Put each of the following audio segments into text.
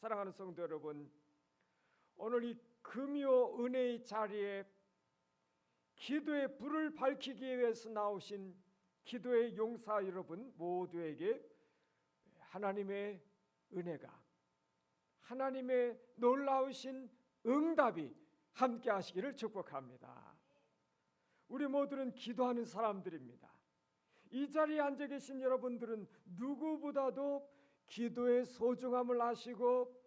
사랑하는 성도 여러분, 오늘 이 금요 은혜의 자리에 기도의 불을 밝히기 위해서 나오신 기도의 용사 여러분 모두에게 하나님의 은혜가, 하나님의 놀라우신 응답이 함께 하시기를 축복합니다. 우리 모두는 기도하는 사람들입니다. 이 자리에 앉아 계신 여러분들은 누구보다도 기도의 소중함을 아시고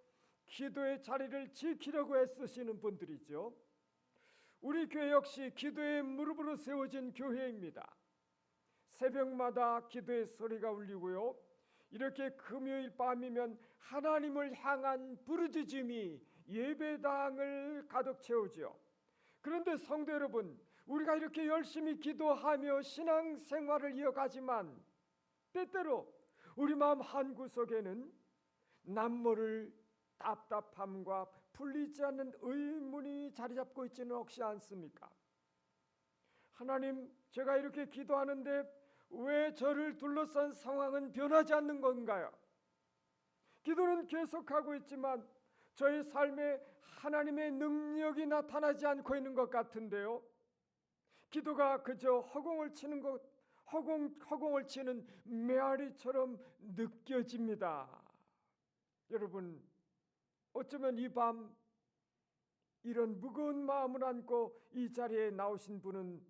기도의 자리를 지키려고 애쓰시는 분들이죠. 우리 교회 역시 기도의 무릎으로 세워진 교회입니다. 새벽마다 기도의 소리가 울리고요, 이렇게 금요일 밤이면 하나님을 향한 부르짖음이 예배당을 가득 채우죠. 그런데 성도 여러분, 우리가 이렇게 열심히 기도하며 신앙생활을 이어가지만 때때로 우리 마음 한구석에는 남모를 답답함과 풀리지 않는 의문이 자리 잡고 있지는 혹시 않습니까? 하나님, 제가 이렇게 기도하는데 왜 저를 둘러싼 상황은 변하지 않는 건가요? 기도는 계속하고 있지만 저의 삶에 하나님의 능력이 나타나지 않고 있는 것 같은데요. 기도가 그저 허공을 치는 메아리처럼 느껴집니다. 여러분, 어쩌면 이 밤 이런 무거운 마음을 안고 이 자리에 나오신 분은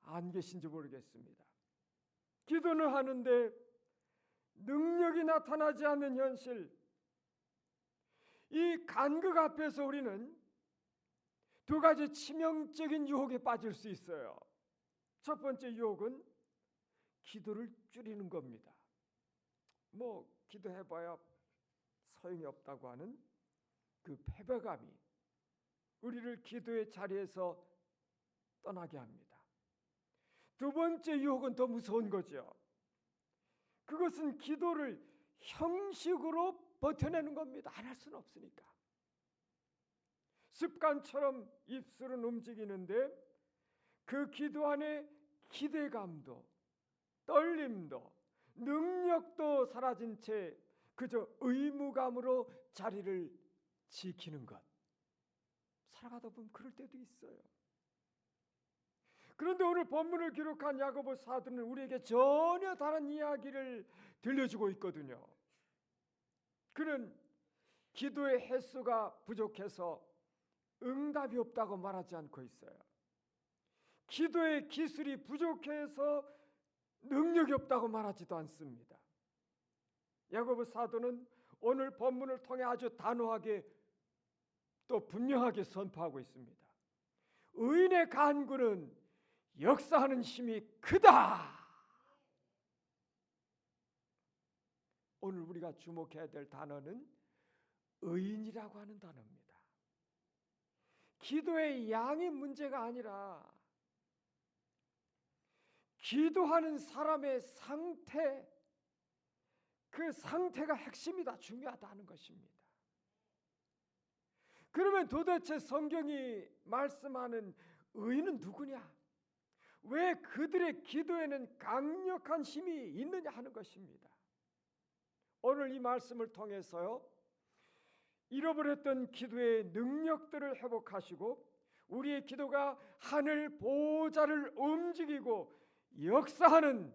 안 계신지 모르겠습니다. 기도는 하는데 능력이 나타나지 않는 현실, 이 간극 앞에서 우리는 두 가지 치명적인 유혹에 빠질 수 있어요. 첫 번째 유혹은 기도를 줄이는 겁니다. 기도해봐야 소용이 없다고 하는 그 패배감이 우리를 기도의 자리에서 떠나게 합니다. 두 번째 유혹은 더 무서운 거죠. 그것은 기도를 형식으로 버텨내는 겁니다. 안 할 수는 없으니까. 습관처럼 입술은 움직이는데 그 기도 안에 기대감도 떨림도 능력도 사라진 채 그저 의무감으로 자리를 지키는 것, 살아가다 보면 그럴 때도 있어요. 그런데 오늘 본문을 기록한 야고보 사도는 우리에게 전혀 다른 이야기를 들려주고 있거든요. 그는 기도의 횟수가 부족해서 응답이 없다고 말하지 않고 있어요. 기도의 기술이 부족해서 능력이 없다고 말하지도 않습니다. 야고보 사도는 오늘 본문을 통해 아주 단호하게 또 분명하게 선포하고 있습니다. 의인의 간구는 역사하는 힘이 크다. 오늘 우리가 주목해야 될 단어는 의인이라고 하는 단어입니다. 기도의 양이 문제가 아니라 기도하는 사람의 상태, 그 상태가 핵심이다, 중요하다는 것입니다. 그러면 도대체 성경이 말씀하는 의인은 누구냐? 왜 그들의 기도에는 강력한 힘이 있느냐 하는 것입니다. 오늘 이 말씀을 통해서요, 잃어버렸던 기도의 능력들을 회복하시고 우리의 기도가 하늘 보좌를 움직이고 역사하는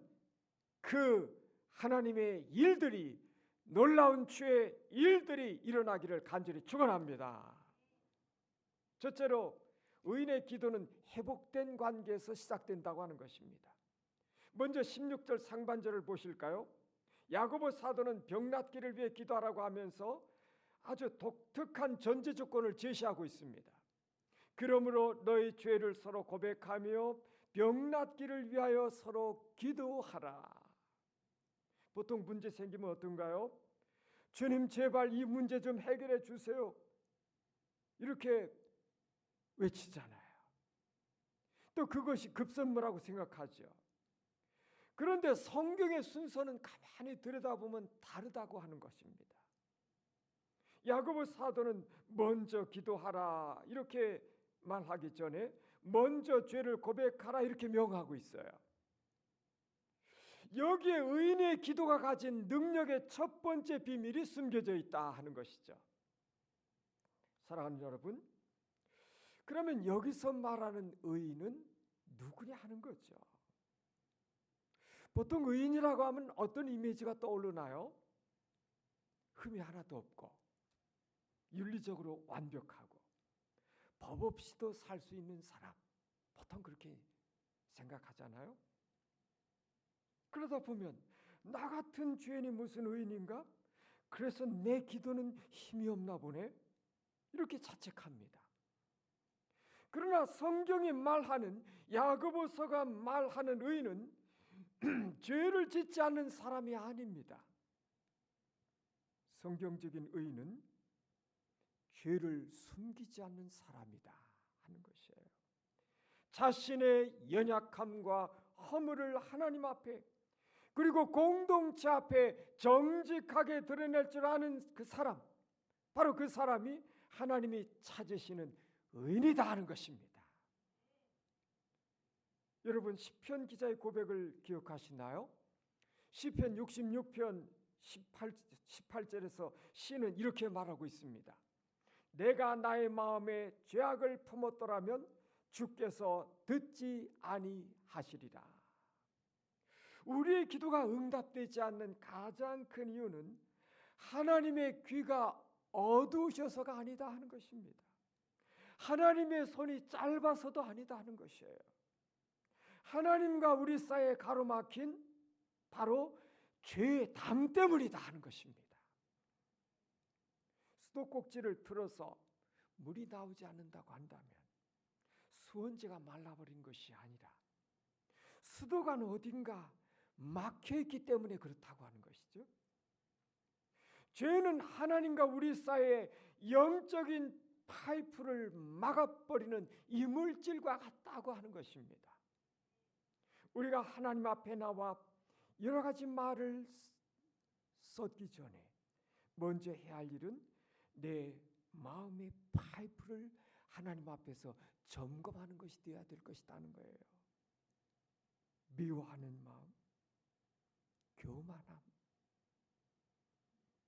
그 하나님의 일들이, 놀라운 주의 일들이 일어나기를 간절히 축원합니다. 첫째로 의인의 기도는 회복된 관계에서 시작된다고 하는 것입니다. 먼저 16절 상반절을 보실까요? 야고보 사도는 병낫기를 위해 기도하라고 하면서 아주 독특한 전제 조건을 제시하고 있습니다. 그러므로 너희 죄를 서로 고백하며 병낫기를 위하여 서로 기도하라. 보통 문제 생기면 어떤가요? 주님, 제발 이 문제 좀 해결해 주세요, 이렇게 외치잖아요. 또 그것이 급선무라고 생각하죠. 그런데 성경의 순서는 가만히 들여다보면 다르다고 하는 것입니다. 야고보 사도는 먼저 기도하라 이렇게 말하기 전에 먼저 죄를 고백하라 이렇게 명하고 있어요. 여기에 의인의 기도가 가진 능력의 첫 번째 비밀이 숨겨져 있다 하는 것이죠. 사랑하는 여러분, 그러면 여기서 말하는 의인은 누구냐 하는 거죠. 보통 의인이라고 하면 어떤 이미지가 떠오르나요? 흠이 하나도 없고 윤리적으로 완벽하고 법 없이도 살 수 있는 사람, 보통 그렇게 생각하잖아요. 그러다 보면 나 같은 죄인이 무슨 의인인가? 그래서 내 기도는 힘이 없나 보네, 이렇게 자책합니다. 그러나 성경이 말하는, 야고보서가 말하는 의인은 죄를 짓지 않는 사람이 아닙니다. 성경적인 의인은 죄를 숨기지 않는 사람이다 하는 것이에요. 자신의 연약함과 허물을 하나님 앞에, 그리고 공동체 앞에 정직하게 드러낼 줄 아는 그 사람, 바로 그 사람이 하나님이 찾으시는 의인이다 하는 것입니다. 여러분, 시편 기자의 고백을 기억하시나요? 시편 66편 18절에서 시는 이렇게 말하고 있습니다. 내가 나의 마음에 죄악을 품었더라면 주께서 듣지 아니하시리라. 우리의 기도가 응답되지 않는 가장 큰 이유는 하나님의 귀가 어두우셔서가 아니다 하는 것입니다. 하나님의 손이 짧아서도 아니다 하는 것이에요. 하나님과 우리 사이에 가로막힌 바로 죄의 담 때문이다 하는 것입니다. 수도꼭지를 틀어서 물이 나오지 않는다고 한다면 수원지가 말라버린 것이 아니라 수도관 어딘가 막혀있기 때문에 그렇다고 하는 것이죠. 죄는 하나님과 우리 사이에 영적인 파이프를 막아버리는 이물질과 같다고 하는 것입니다. 우리가 하나님 앞에 나와 여러 가지 말을 쏟기 전에 먼저 해야 할 일은 내 마음의 파이프를 하나님 앞에서 점검하는 것이 되어야 될 것이라는 거예요. 미워하는 마음, 교만함,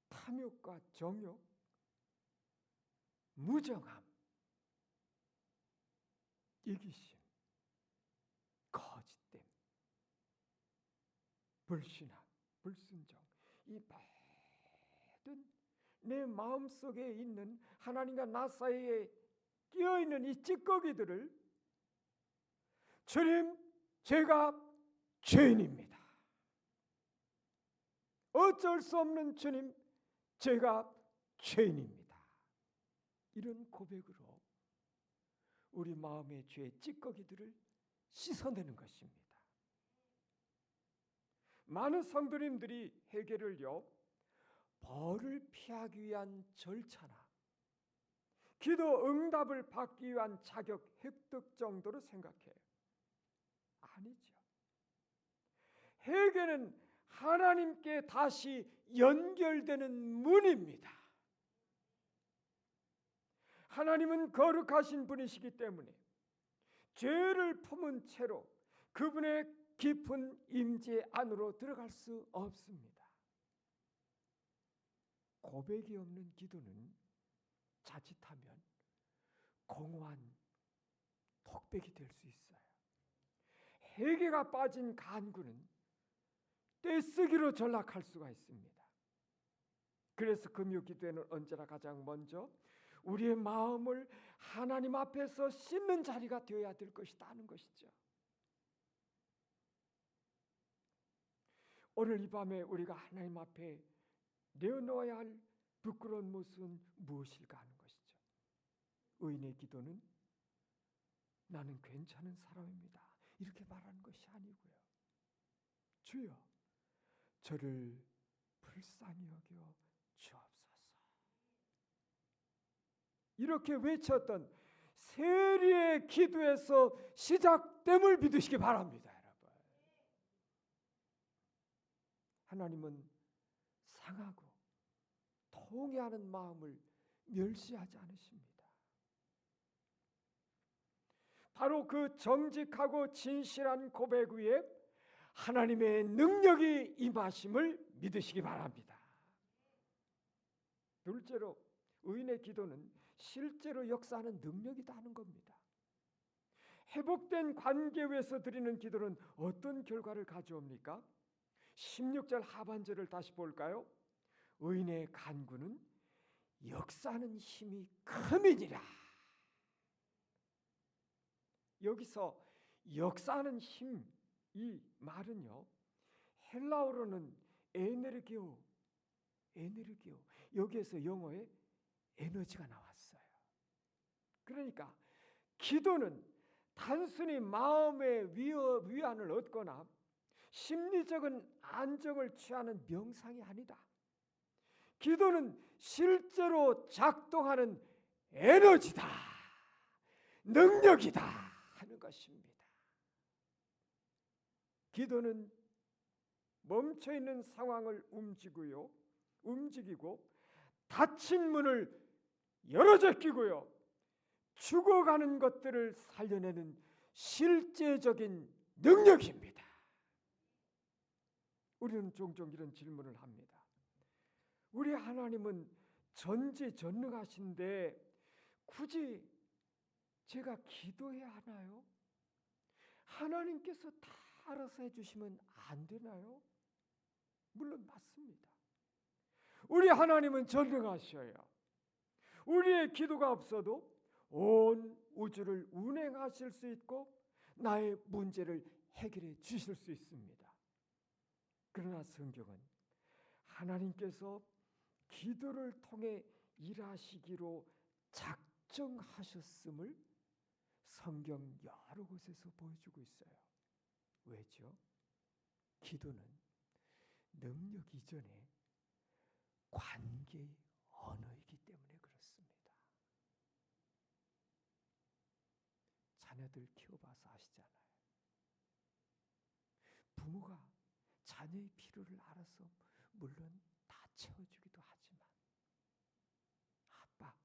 탐욕과 정욕, 무정함, 이기심, 거짓됨, 불신함, 불순종, 이 모든 내 마음속에 있는 하나님과 나 사이에 끼어있는 이 찌꺼기들을 주님, 제가 죄인입니다. 어쩔 수 없는 주님, 제가 죄인입니다. 이런 고백으로 우리 마음의 죄의 찌꺼기들을 씻어내는 것입니다. 많은 성도님들이 회개를요, 벌을 피하기 위한 절차나 기도 응답을 받기 위한 자격 획득 정도로 생각해요. 아니죠. 회개는 하나님께 다시 연결되는 문입니다. 하나님은 거룩하신 분이시기 때문에 죄를 품은 채로 그분의 깊은 임재 안으로 들어갈 수 없습니다. 고백이 없는 기도는 자칫하면 공허한 톡백이 될 수 있어요. 회개가 빠진 간구는 떼쓰기로 전락할 수가 있습니다. 그래서 금요 기도에는 언제나 가장 먼저 우리의 마음을 하나님 앞에서 씻는 자리가 되어야 될 것이다 하는 것이죠. 오늘 이 밤에 우리가 하나님 앞에 내어놓아야 할 부끄러운 모습은 무엇일까 하는 것이죠. 의인의 기도는 나는 괜찮은 사람입니다, 이렇게 말하는 것이 아니고요. 주여, 저를 불쌍히 여겨 주옵소서. 이렇게 외쳤던 세리의 기도에서 시작됨을 믿으시기 바랍니다, 여러분. 하나님은 상하고 통회하는 마음을 멸시하지 않으십니다. 바로 그 정직하고 진실한 고백 위에 하나님의 능력이 임하심을 믿으시기 바랍니다. 둘째로 의인의 기도는 실제로 역사하는 능력이다 하는 겁니다. 회복된 관계 위에서 드리는 기도는 어떤 결과를 가져옵니까? 16절 하반절을 다시 볼까요? 의인의 간구는 역사하는 힘이 큼이니라. 여기서 역사하는 힘, 이 말은요, 헬라어로는 에네르기오, 여기에서 영어에 에너지가 나왔어요. 그러니까 기도는 단순히 마음의 위안을 얻거나 심리적인 안정을 취하는 명상이 아니다. 기도는 실제로 작동하는 에너지다, 능력이다 하는 것입니다. 기도는 멈춰있는 상황을 움직이고 닫힌 문을 열어제끼고요, 죽어가는 것들을 살려내는 실제적인 능력입니다. 우리는 종종 이런 질문을 합니다. 우리 하나님은 전지전능하신데 굳이 제가 기도해야 하나요? 하나님께서 다 알아서 해주시면 안 되나요? 물론 맞습니다. 우리 하나님은 전능하셔요. 우리의 기도가 없어도 온 우주를 운행하실 수 있고 나의 문제를 해결해 주실 수 있습니다. 그러나 성경은 하나님께서 기도를 통해 일하시기로 작정하셨음을 성경 여러 곳에서 보여주고 있어요. 왜죠? 기도는 능력 이전에 관계의 언어이기 때문에 그렇습니다. 자녀들 키워봐서 아시잖아요. 부모가 자녀의 필요를 알아서 물론 다 채워주기도 하지만, 아빠,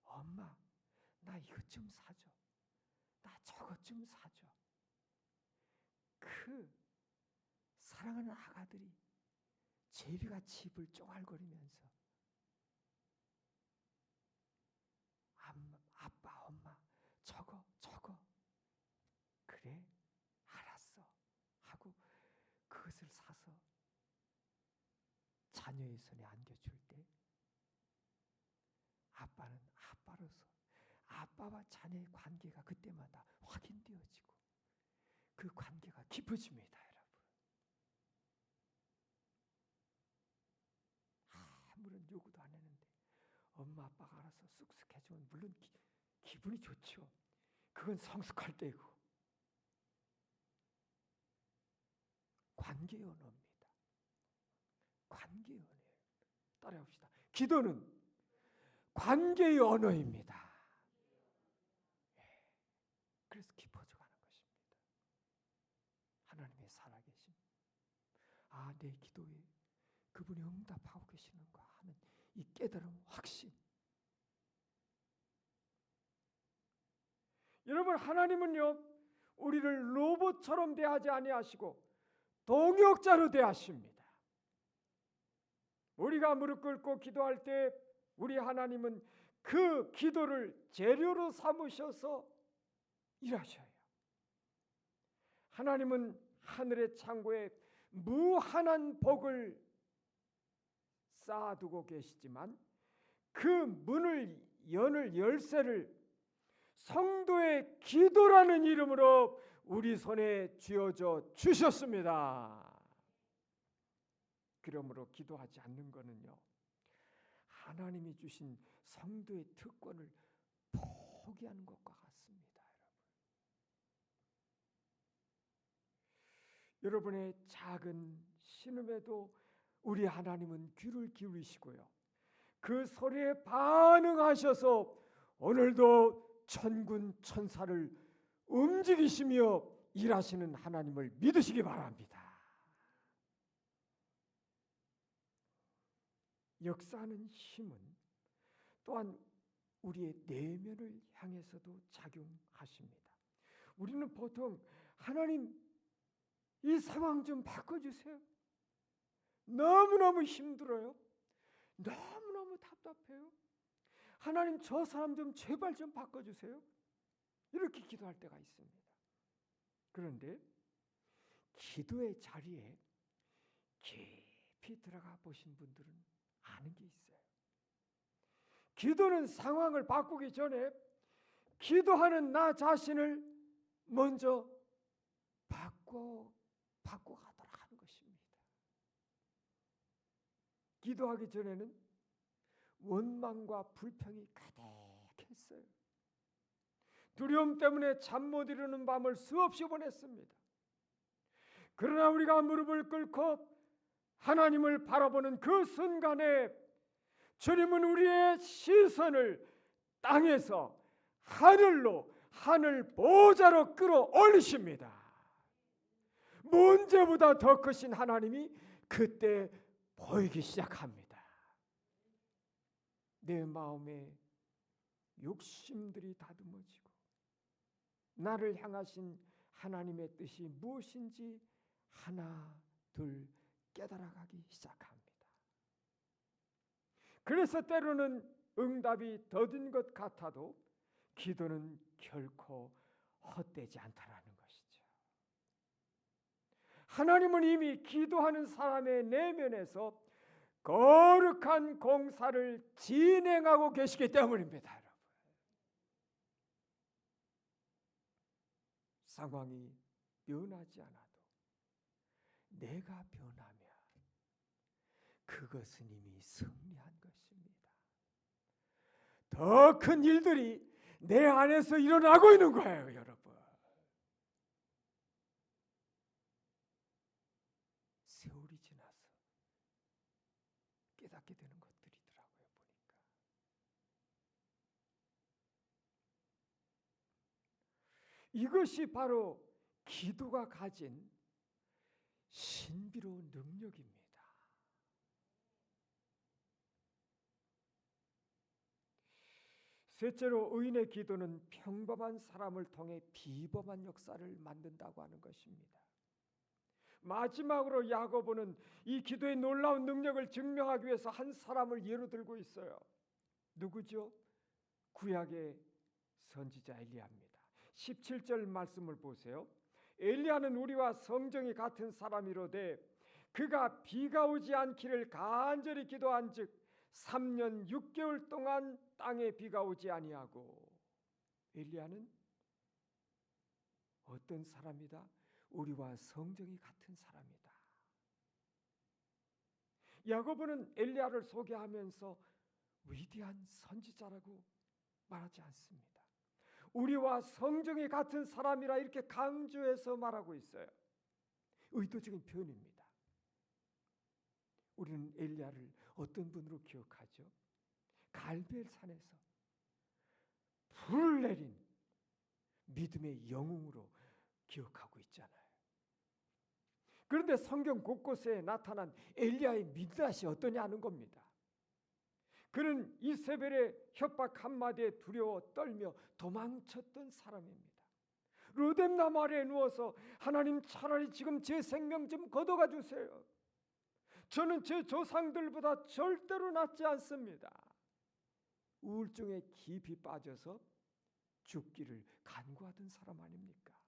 엄마, 나 이것 좀 사줘, 나 저것 좀 사줘. 그 사랑하는 아가들이 제비같이 입을 쪼갈거리면서 아빠, 엄마, 저거 그래, 알았어 하고 그것을 사서 자녀의 손에 안겨줄 때 아빠는 아빠로서 아빠와 자녀의 관계가 그때마다 확인되어지고 그 관계가 깊어집니다. 여러분, 아무런 요구도 안 했는데 엄마 아빠가 알아서 쑥쑥 해주면 물론 기분이 좋죠. 그건 성숙할 때고. 관계의 언어입니다. 관계의 언어예요. 따라해봅시다. 기도는 관계의 언어입니다. 그래서 깊어져가는 것입니다. 하나님의 살아계심, 내 기도에 그분이 응답하고 계시는가 하는 이 깨달음, 확신. 여러분, 하나님은요 우리를 로봇처럼 대하지 아니하시고 동역자로 대하십니다. 우리가 무릎 꿇고 기도할 때 우리 하나님은 그 기도를 재료로 삼으셔서 일하셔요. 하나님은 하늘의 창고에 무한한 복을 쌓아두고 계시지만 그 문을 여는 열쇠를 성도의 기도라는 이름으로 우리 손에 쥐어져 주셨습니다. 그러므로 기도하지 않는 것은요, 하나님이 주신 성도의 특권을 포기하는 것과 같습니다. 여러분의 작은 신음에도 우리 하나님은 귀를 기울이시고요, 그 소리에 반응하셔서 오늘도 천군 천사를 움직이시며 일하시는 하나님을 믿으시기 바랍니다. 역사하는 힘은 또한 우리의 내면을 향해서도 작용하십니다. 우리는 보통 하나님 이 상황 좀 바꿔주세요, 너무너무 힘들어요, 너무너무 답답해요, 하나님 저 사람 좀 제발 좀 바꿔주세요. 이렇게 기도할 때가 있습니다. 그런데 기도의 자리에 깊이 들어가 보신 분들은 아는 게 있어요. 기도는 상황을 바꾸기 전에 기도하는 나 자신을 먼저 바꿔가도록 하는 것입니다. 기도하기 전에는 원망과 불평이 가득했어요. 두려움 때문에 잠 못 이루는 밤을 수없이 보냈습니다. 그러나 우리가 무릎을 꿇고 하나님을 바라보는 그 순간에 주님은 우리의 시선을 땅에서 하늘로, 하늘 보좌로 끌어올리십니다. 문제보다 더 크신 하나님이 그때 보이기 시작합니다. 내 마음에 욕심들이 다듬어지고 나를 향하신 하나님의 뜻이 무엇인지 하나 둘 깨달아가기 시작합니다. 그래서 때로는 응답이 더딘 것 같아도 기도는 결코 헛되지 않다라는 것이죠. 하나님은 이미 기도하는 사람의 내면에서 거룩한 공사를 진행하고 계시기 때문입니다. 여러분. 상황이 변하지 않아도 내가 변하면 그것은 이미 승리한 것입니다. 더 큰 일들이 내 안에서 일어나고 있는 거예요, 여러분. 세월이 지나서 깨닫게 되는 것들이더라고요, 보니까. 이것이 바로 기도가 가진 신비로운 능력입니다. 셋째로 의인의 기도는 평범한 사람을 통해 비범한 역사를 만든다고 하는 것입니다. 마지막으로 야고보는 이 기도의 놀라운 능력을 증명하기 위해서 한 사람을 예로 들고 있어요. 누구죠? 구약의 선지자 엘리야입니다. 17절 말씀을 보세요. 엘리야는 우리와 성정이 같은 사람이로되 그가 비가 오지 않기를 간절히 기도한즉 3년 6개월 동안 땅에 비가 오지 아니하고. 엘리야는 어떤 사람이다? 우리와 성정이 같은 사람이다. 야고보는 엘리야를 소개하면서 위대한 선지자라고 말하지 않습니다. 우리와 성정이 같은 사람이라 이렇게 강조해서 말하고 있어요. 의도적인 표현입니다. 우리는 엘리야를 어떤 분으로 기억하죠? 갈멜 산에서 불을 내린 믿음의 영웅으로 기억하고 있잖아요. 그런데 성경 곳곳에 나타난 엘리야의 미드라시 어떠냐는 겁니다. 그는 이세벨의 협박 한마디에 두려워 떨며 도망쳤던 사람입니다. 로뎀나무 아래에 누워서 하나님 차라리 지금 제 생명 좀 걷어가 주세요. 저는 제 조상들보다 절대로 낫지 않습니다. 우울증에 깊이 빠져서 죽기를 간구하던 사람 아닙니까?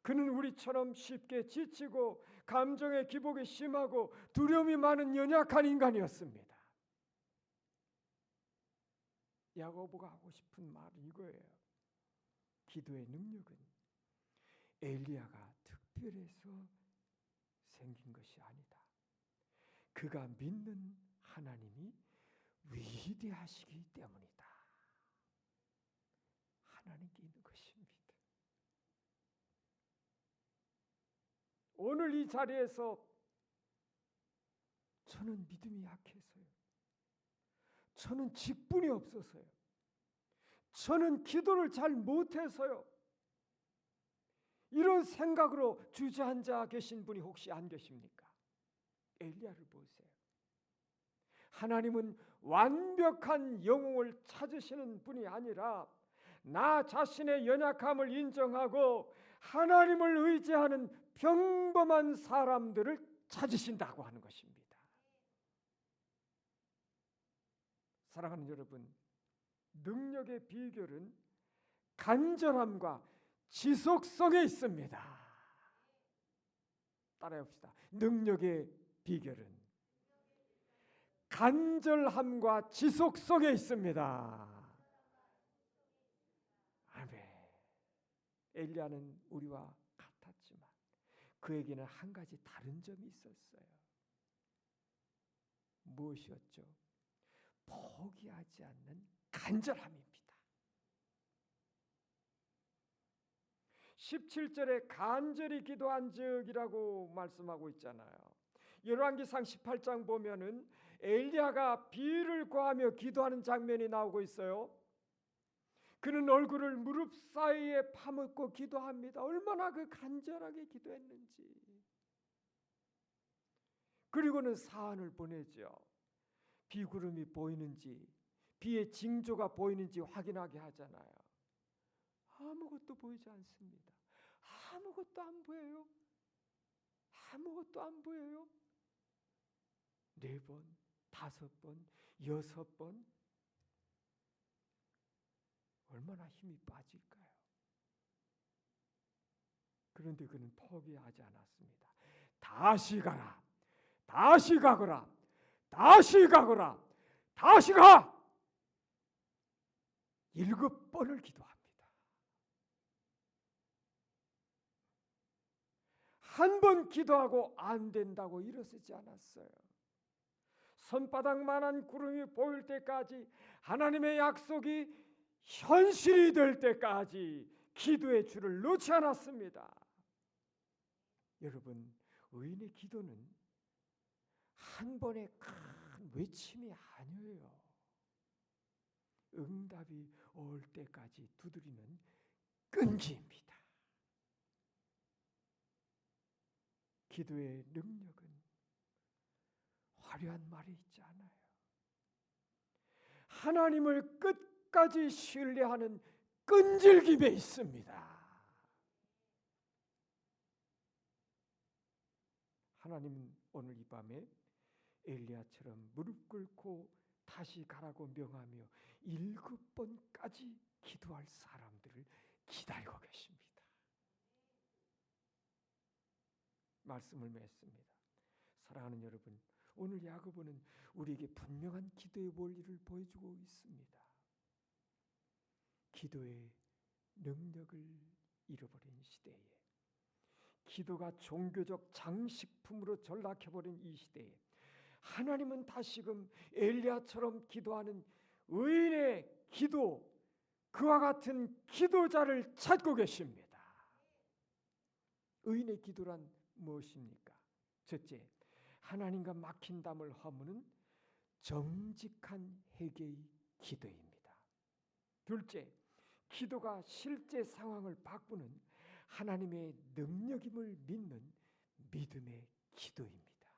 그는 우리처럼 쉽게 지치고 감정의 기복이 심하고 두려움이 많은 연약한 인간이었습니다. 야고보가 하고 싶은 말은 이거예요. 기도의 능력은 엘리야가 특별해서 생긴 것이 아니다. 그가 믿는 하나님이 위대하시기 때문이다. 하나님께 있는 것입니다. 오늘 이 자리에서 저는 믿음이 약해서요. 저는 직분이 없어서요. 저는 기도를 잘 못해서요. 이런 생각으로 주저앉아 계신 분이 혹시 안 계십니까? 엘리야를 보세요. 하나님은 완벽한 영웅을 찾으시는 분이 아니라 나 자신의 연약함을 인정하고 하나님을 의지하는 평범한 사람들을 찾으신다고 하는 것입니다. 사랑하는 여러분, 능력의 비결은 간절함과 지속성에 있습니다. 따라해봅시다. 능력의 비결은 간절함과 지속성에 있습니다. 아멘. 엘리야는 우리와 같았지만 그에게는 한 가지 다른 점이 있었어요. 무엇이었죠? 포기하지 않는 간절함입니다. 17절에 간절히 기도한 적이라고 말씀하고 있잖아요. 열왕기상 18장 보면은 엘리야가 비를 구하며 기도하는 장면이 나오고 있어요. 그는 얼굴을 무릎 사이에 파묻고 기도합니다. 얼마나 그 간절하게 기도했는지. 그리고는 사안을 보내죠. 비구름이 보이는지 비의 징조가 보이는지 확인하게 하잖아요. 아무것도 보이지 않습니다. 아무것도 안 보여요. 아무것도 안 보여요. 4번, 5번, 6번. 얼마나 힘이 빠질까요? 그런데 그는 포기하지 않았습니다. 다시 가라. 다시 가거라. 다시 가거라. 다시 가. 7번을 기도합니다. 한 번 기도하고 안 된다고 일어서지 않았어요. 손바닥만한 구름이 보일 때까지, 하나님의 약속이 현실이 될 때까지 기도의 줄을 놓지 않았습니다. 여러분, 의인의 기도는 한 번의 큰 외침이 아니에요. 응답이 올 때까지 두드리는 끈기입니다. 기도의 능력은 화려한 말이 있지 않아요. 하나님을 끝까지 신뢰하는 끈질김에 있습니다. 하나님은 오늘 이 밤에 엘리야처럼 무릎 꿇고 다시 가라고 명하며 7번까지 기도할 사람들을 기다리고 계십니다. 말씀을 맺습니다. 사랑하는 여러분, 오늘 야고보는 우리에게 분명한 기도의 원리를 보여주고 있습니다. 기도의 능력을 잃어버린 시대에, 기도가 종교적 장식품으로 전락해버린 이 시대에 하나님은 다시금 엘리야처럼 기도하는 의인의 기도, 그와 같은 기도자를 찾고 계십니다. 의인의 기도란 무엇입니까? 첫째, 하나님과 막힌 담을 허무는 정직한 회개의 기도입니다. 둘째, 기도가 실제 상황을 바꾸는 하나님의 능력임을 믿는 믿음의 기도입니다.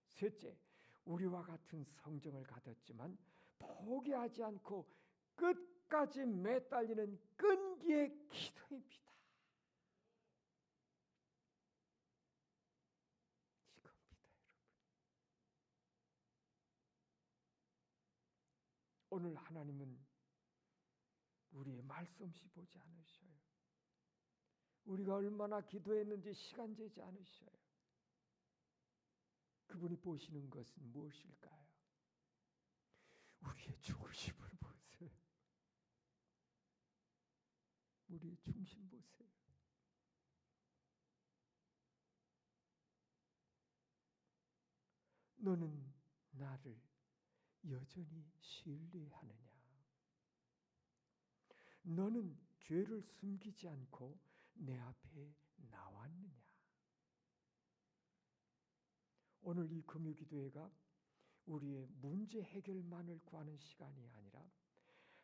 셋째, 우리와 같은 성정을 가졌지만 포기하지 않고 끝까지 매달리는 끈기의 기도입니다. 이겁니다, 여러분. 오늘 하나님은 우리의 말솜씨 보지 않으셔요. 우리가 얼마나 기도했는지 시간 재지 않으셔요. 그분이 보시는 것은 무엇일까요? 우리의 중심을 보세요. 우리의 중심 보세요. 너는 나를 여전히 신뢰하느냐? 너는 죄를 숨기지 않고 내 앞에 나왔느냐? 오늘 이 금요기도회가 우리의 문제 해결만을 구하는 시간이 아니라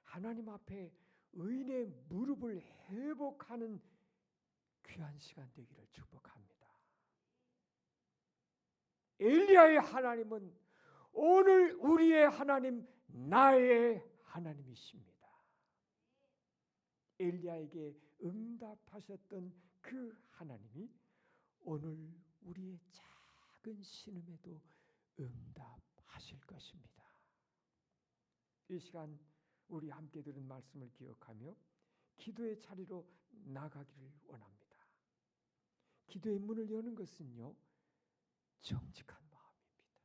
하나님 앞에 의인의 무릎을 회복하는 귀한 시간 되기를 축복합니다. 엘리야의 하나님은 오늘 우리의 하나님, 나의 하나님이십니다. 엘리야에게 응답하셨던 그 하나님이 오늘 우리의 작은 신음에도 응답하실 것입니다. 이 시간 우리 함께 들은 말씀을 기억하며 기도의 자리로 나가기를 원합니다. 기도의 문을 여는 것은요, 정직한 마음입니다.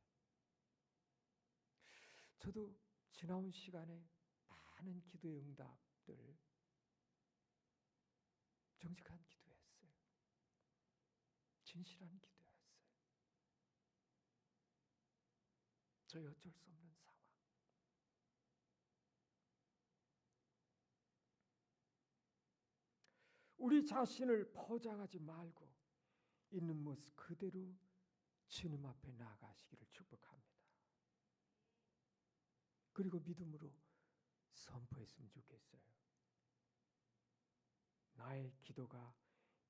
저도 지나온 시간에 많은 기도의 응답들, 정직한 기도했어요. 진실한 기도했어요. 저희 어쩔 수 없는 상황. 우리 자신을 포장하지 말고 있는 모습 그대로 주님 앞에 나가시기를 축복합니다. 그리고 믿음으로 선포했으면 좋겠어요. 나의 기도가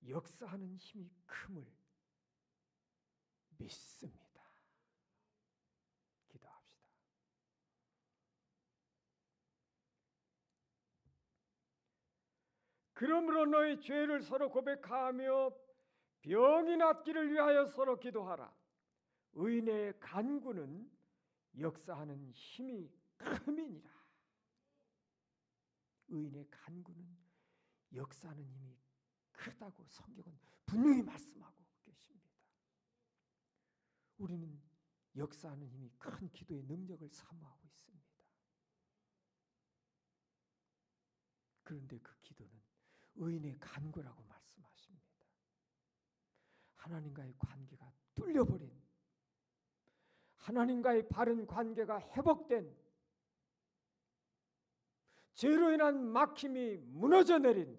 역사하는 힘이 큼을 믿습니다. 기도합시다. 그러므로 너희 죄를 서로 고백하며 병이 낫기를 위하여 서로 기도하라. 의인의 간구는 역사하는 힘이 큼이니라. 의인의 간구는 역사하는 힘이 크다고 성경은 분명히 말씀하고 계십니다. 우리는 역사하는 힘이 큰 기도의 능력을 사모하고 있습니다. 그런데 그 기도는 의인의 간구라고 말씀하십니다. 하나님과의 관계가 뚫려버린, 하나님과의 바른 관계가 회복된, 죄로 인한 막힘이 무너져 내린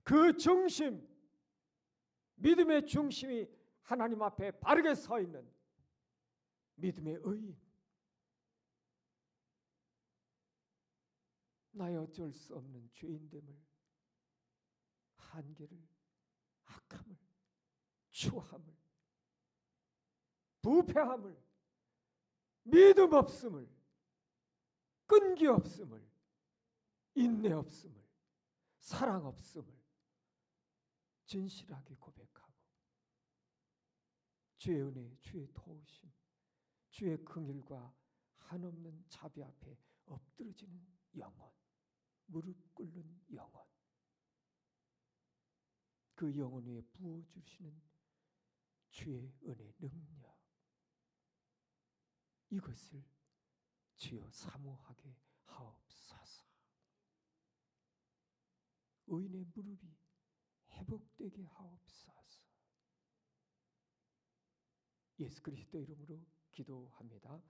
그 중심, 믿음의 중심이 하나님 앞에 바르게 서 있는 믿음의 의인, 나의 어쩔 수 없는 죄인됨을, 한계를, 악함을, 추함을, 부패함을, 믿음 없음을, 끈기 없음을, 인내 없음을, 사랑 없음을 진실하게 고백하고 주의 은혜, 주의 도우심, 주의 긍휼과 한없는 자비 앞에 엎드러지는 영혼, 무릎 꿇는 영혼, 그 영혼 위에 부어주시는 주의 은혜 능력, 이것을 주여 사모하게 하옵소서. 의인의 무릎이 회복되게 하옵소서. 예수 그리스도 이름으로 기도합니다.